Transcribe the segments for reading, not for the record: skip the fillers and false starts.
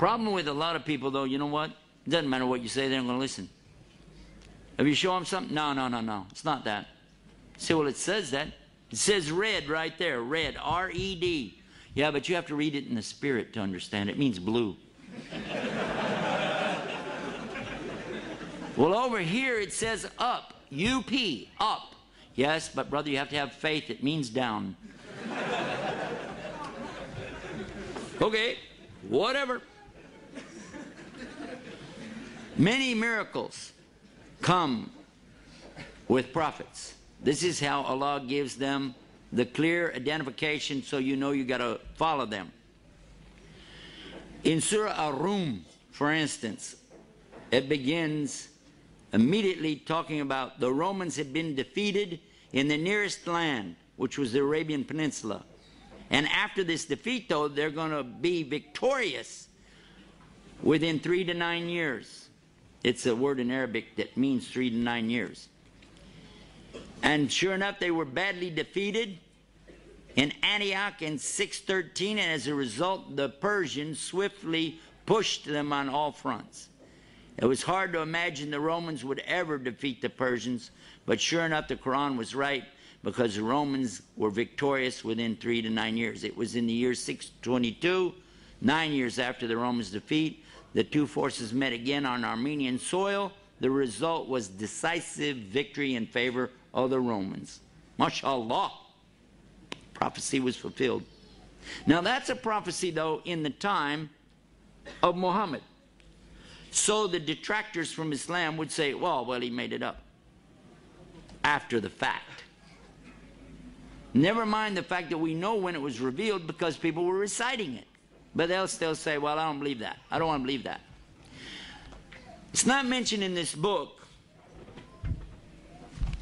Problem with a lot of people, though, you know what? It doesn't matter what you say, they're not going to listen. If you show them something, no, it's not that. See, well, it says that. It says red right there, red, R-E-D. Yeah, but you have to read it in the spirit to understand. It means blue. Well, over here it says up, U-P, up. Yes, but brother, you have to have faith. It means down. Okay, whatever. Many miracles come with prophets. This is how Allah gives them the clear identification, so you know you got to follow them. In Surah Ar-Rum, for instance, it begins immediately talking about the Romans had been defeated in the nearest land, which was the Arabian Peninsula. And after this defeat, though, they're going to be victorious within 3 to 9 years. It's a word in Arabic that means 3 to 9 years. And sure enough, they were badly defeated in Antioch in 613, and as a result, the Persians swiftly pushed them on all fronts. It was hard to imagine the Romans would ever defeat the Persians, but sure enough, the Quran was right, because the Romans were victorious within 3 to 9 years. It was in the year 622, 9 years after the Romans' defeat. The two forces met again on Armenian soil. The result was decisive victory in favor of the Romans. MashaAllah. Prophecy was fulfilled. Now that's a prophecy, though, in the time of Muhammad. So the detractors from Islam would say, well, he made it up after the fact. Never mind the fact that we know when it was revealed because people were reciting it. But they'll still say, well, I don't believe that. I don't want to believe that. It's not mentioned in this book,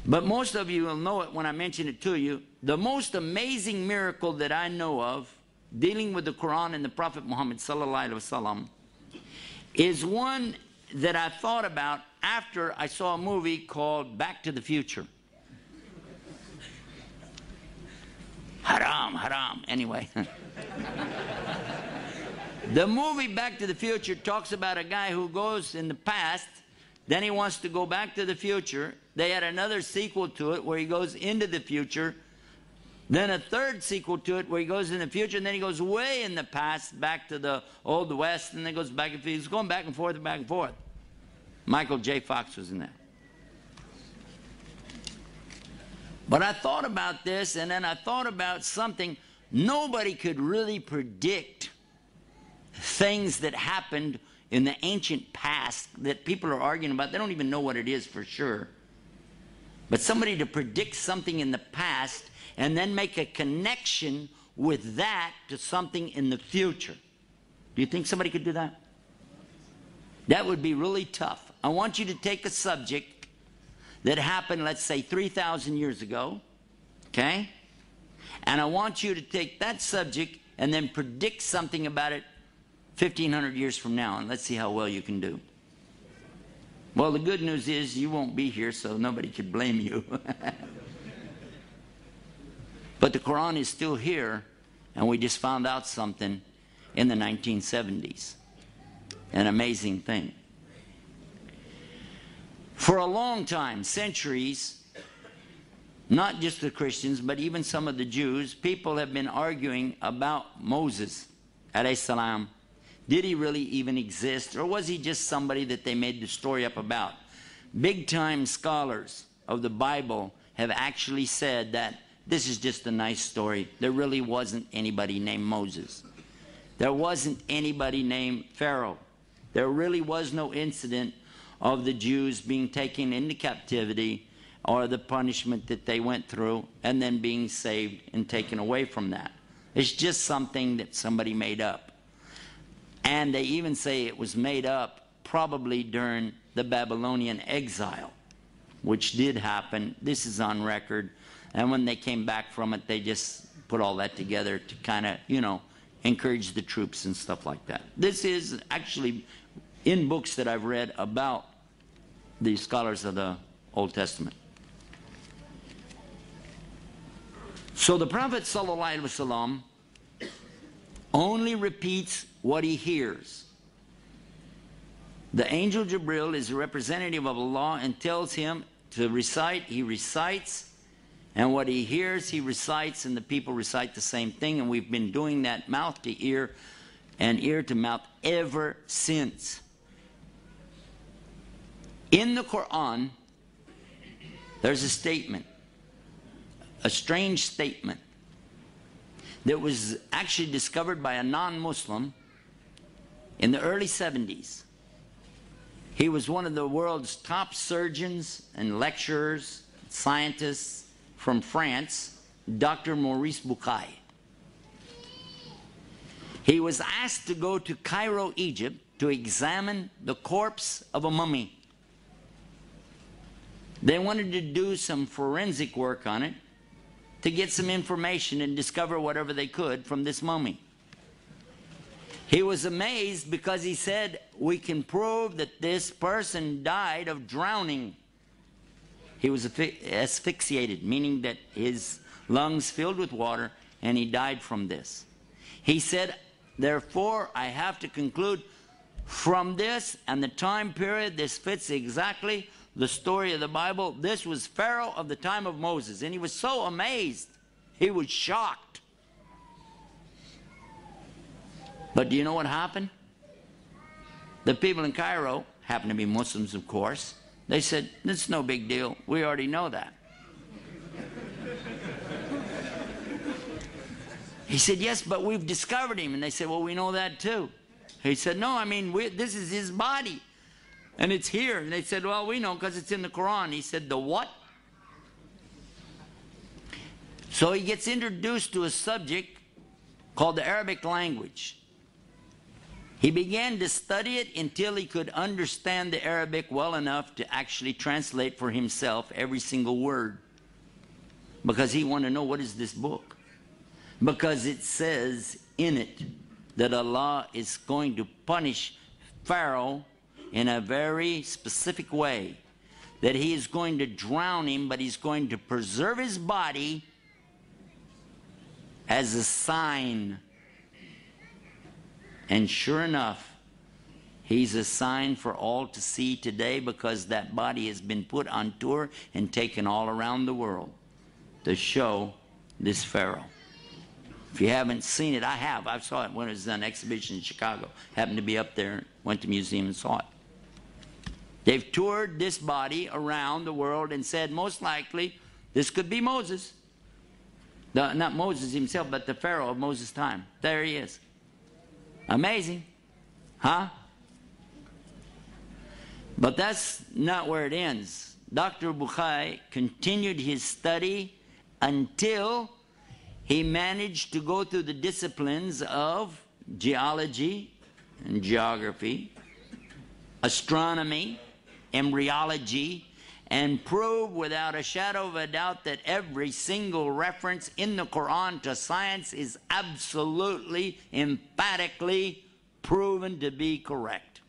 but most of you will know it when I mention it to you. The most amazing miracle that I know of dealing with the Quran and the Prophet Muhammad sallallahu alaihi wasallam is one that I thought about after I saw a movie called Back to the Future. Haram, haram. Anyway. The movie Back to the Future talks about a guy who goes in the past, then he wants to go back to the future. They had another sequel to it where he goes into the future, then a third sequel to it where he goes in the future, and then he goes way in the past back to the Old West, and then goes back and forth. He's going back and forth and back and forth. Michael J. Fox was in that. But I thought about this, and then I thought about something. Nobody could really predict things that happened in the ancient past that people are arguing about. They don't even know what it is for sure. But somebody to predict something in the past and then make a connection with that to something in the future. Do you think somebody could do that? That would be really tough. I want you to take a subject that happened, let's say, 3,000 years ago, okay? And I want you to take that subject and then predict something about it 1,500 years from now, and let's see how well you can do. Well, the good news is you won't be here, so nobody could blame you. But the Quran is still here, and we just found out something in the 1970s. An amazing thing. For a long time, centuries, not just the Christians, but even some of the Jews, people have been arguing about Moses, alayhi salam. Did he really even exist, or was he just somebody that they made the story up about? Big-time scholars of the Bible have actually said that this is just a nice story. There really wasn't anybody named Moses. There wasn't anybody named Pharaoh. There really was no incident of the Jews being taken into captivity or the punishment that they went through and then being saved and taken away from that. It's just something that somebody made up. And they even say it was made up probably during the Babylonian exile, which did happen. This is on record. And when they came back from it, they just put all that together to kind of, encourage the troops and stuff like that. This is actually in books that I've read about the scholars of the Old Testament. So the Prophet ﷺ only repeats what he hears. The angel Jibril is a representative of Allah and tells him to recite. He recites, and what he hears, he recites, and the people recite the same thing. And we've been doing that mouth to ear and ear to mouth ever since. In the Quran, there's a statement, a strange statement, that was actually discovered by a non-Muslim in the early 70s. He was one of the world's top surgeons and lecturers, scientists from France, Dr. Maurice Bucaille. He was asked to go to Cairo, Egypt, to examine the corpse of a mummy. They wanted to do some forensic work on it to get some information and discover whatever they could from this mummy. He was amazed because he said, we can prove that this person died of drowning. He was asphyxiated, meaning that his lungs filled with water, and he died from this. He said, therefore, I have to conclude from this and the time period, this fits exactly the story of the Bible. This was Pharaoh of the time of Moses. And he was so amazed. He was shocked. But do you know what happened? The people in Cairo, happened to be Muslims, of course, they said, it's no big deal. We already know that. He said, yes, but we've discovered him. And they said, well, we know that too. He said, no, I mean, this is his body. And it's here. And they said, well, we know because it's in the Quran. He said, the what? So he gets introduced to a subject called the Arabic language. He began to study it until he could understand the Arabic well enough to actually translate for himself every single word. Because he wanted to know, what is this book? Because it says in it that Allah is going to punish Pharaoh in a very specific way. That he is going to drown him, but he's going to preserve his body as a sign. And sure enough, he's a sign for all to see today, because that body has been put on tour and taken all around the world to show this Pharaoh. If you haven't seen it, I have. I saw it when it was on exhibition in Chicago. Happened to be up there, went to the museum and saw it. They've toured this body around the world and said, most likely, this could be Moses. Not Moses himself, but the Pharaoh of Moses' time. There he is. Amazing, huh? But that's not where it ends. Dr. Bucaille continued his study until he managed to go through the disciplines of geology and geography, astronomy, embryology, and prove without a shadow of a doubt that every single reference in the Quran to science is absolutely, emphatically proven to be correct.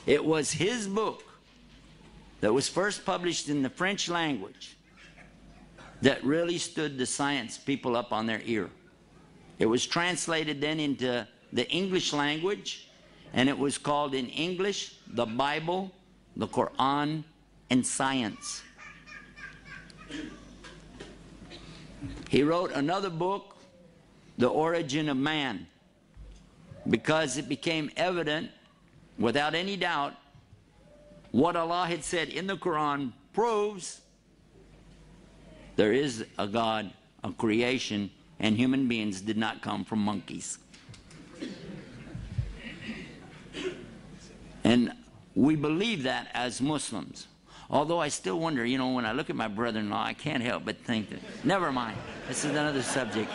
It was his book that was first published in the French language that really stood the science people up on their ear. It was translated then into the English language, and it was called in English, the Bible, the Quran, and Science. He wrote another book, The Origin of Man, because it became evident, without any doubt, what Allah had said in the Quran proves there is a God, a creation, and human beings did not come from monkeys. And we believe that as Muslims. Although I still wonder, you know, when I look at my brother-in-law, I can't help but think that, never mind, this is another subject.